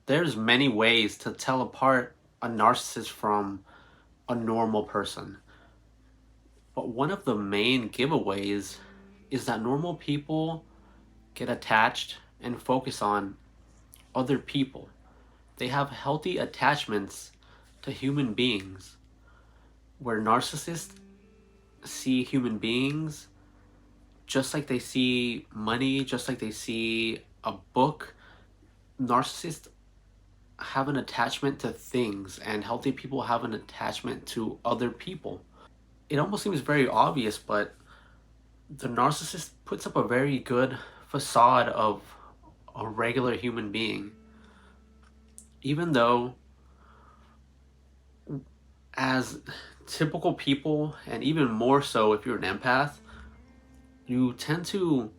There's many ways to tell apart a narcissist from a normal person. But one of the main giveaways is that normal people get attached and focus on other people. They have healthy attachments to human beings, where narcissists see human beings just like they see money, just like they see a book. Narcissists have an attachment to things, and healthy people have an attachment to other people. It almost seems very obvious, but the narcissist puts up a very good facade of a regular human being, even though, as typical people, and even more so if you're an empath, you tend to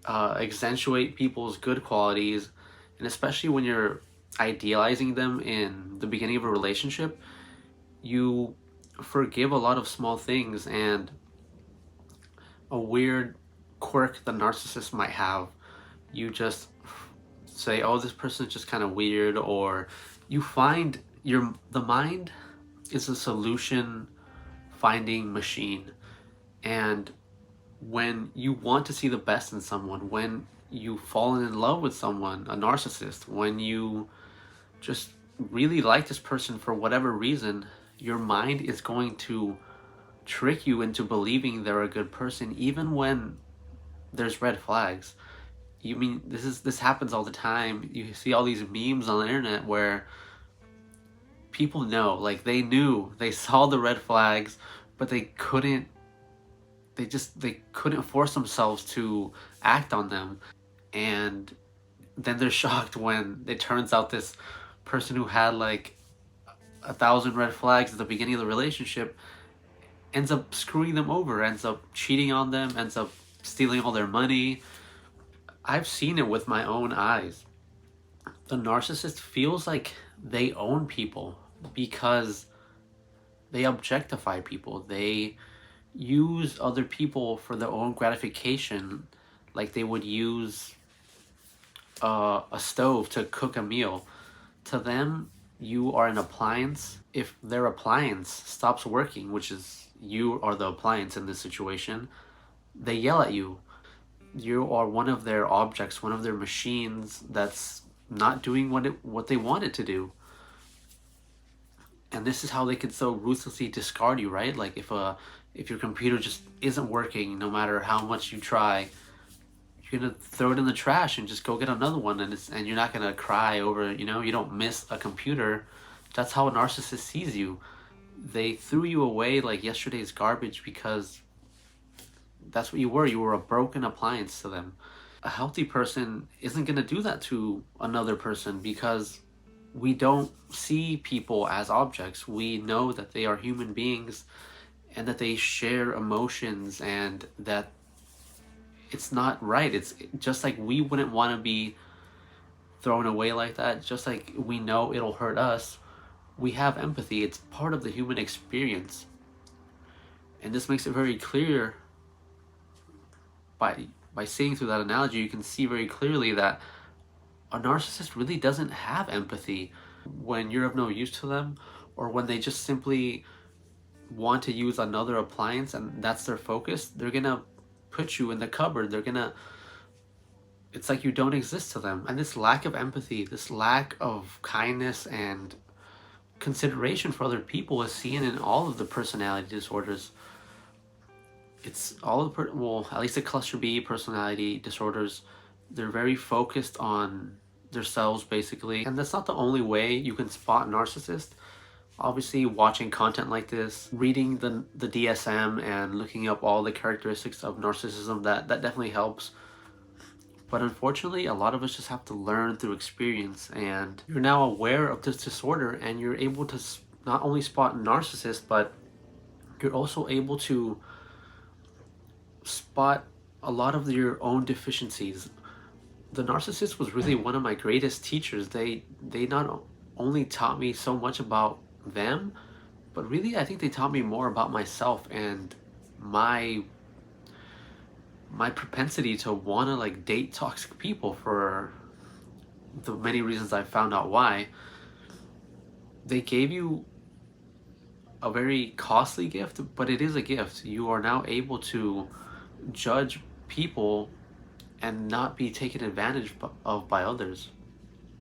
accentuate people's good qualities, and especially when you're idealizing them in the beginning of a relationship, you forgive a lot of small things and a weird quirk the narcissist might have. You just say, "Oh, this person is just kind of weird," or you find the mind is a solution finding machine, and when you want to see the best in someone, when you fall in love with someone, a narcissist, when you just really like this person for whatever reason, your mind is going to trick you into believing they're a good person even when there's red flags. You mean this happens all the time. You see all these memes on the internet where people know, like they knew, they saw the red flags, but they couldn't force themselves to act on them. And then they're shocked when it turns out this person who had like 1,000 red flags at the beginning of the relationship ends up screwing them over, ends up cheating on them, ends up stealing all their money. I've seen it with my own eyes. The narcissist feels like they own people because they objectify people. They use other people for their own gratification, like they would use a stove to cook a meal. To them, you are an appliance. If their appliance stops working, which is you are the appliance in this situation, they yell at you. You are one of their objects, one of their machines that's not doing what they want it to do. And this is how they could so ruthlessly discard you, right? Like if your computer just isn't working, no matter how much you try, you're gonna throw it in the trash and just go get another one, and you're not gonna cry over, you don't miss a computer. That's how a narcissist sees you. They threw you away like yesterday's garbage because that's what you were. You were a broken appliance to them. A healthy person isn't gonna do that to another person because we don't see people as objects. We know that they are human beings and that they share emotions, and that it's not right. It's just like we wouldn't want to be thrown away like that, just like we know it'll hurt us. We have empathy, it's part of the human experience. And this makes it very clear by seeing through that analogy. You can see very clearly that a narcissist really doesn't have empathy. When you're of no use to them, or when they just simply want to use another appliance and that's their focus, they're gonna put you in the cupboard. They're gonna It's like you don't exist to them. And this lack of empathy, this lack of kindness and consideration for other people is seen in all of the personality disorders. It's all of well, at least the cluster B personality disorders. They're very focused on themselves basically, and that's not the only way you can spot narcissist. Obviously, watching content like this, reading the DSM and looking up all the characteristics of narcissism, that definitely helps. But unfortunately, a lot of us just have to learn through experience, and you're now aware of this disorder, and you're able to not only spot narcissists, but you're also able to spot a lot of your own deficiencies. The narcissist was really one of my greatest teachers. They not only taught me so much about them, but really I think they taught me more about myself and my my propensity to want to like date toxic people for the many reasons I found out why, they gave you a very costly gift, but it is a gift. You are now able to judge people and not be taken advantage of by others.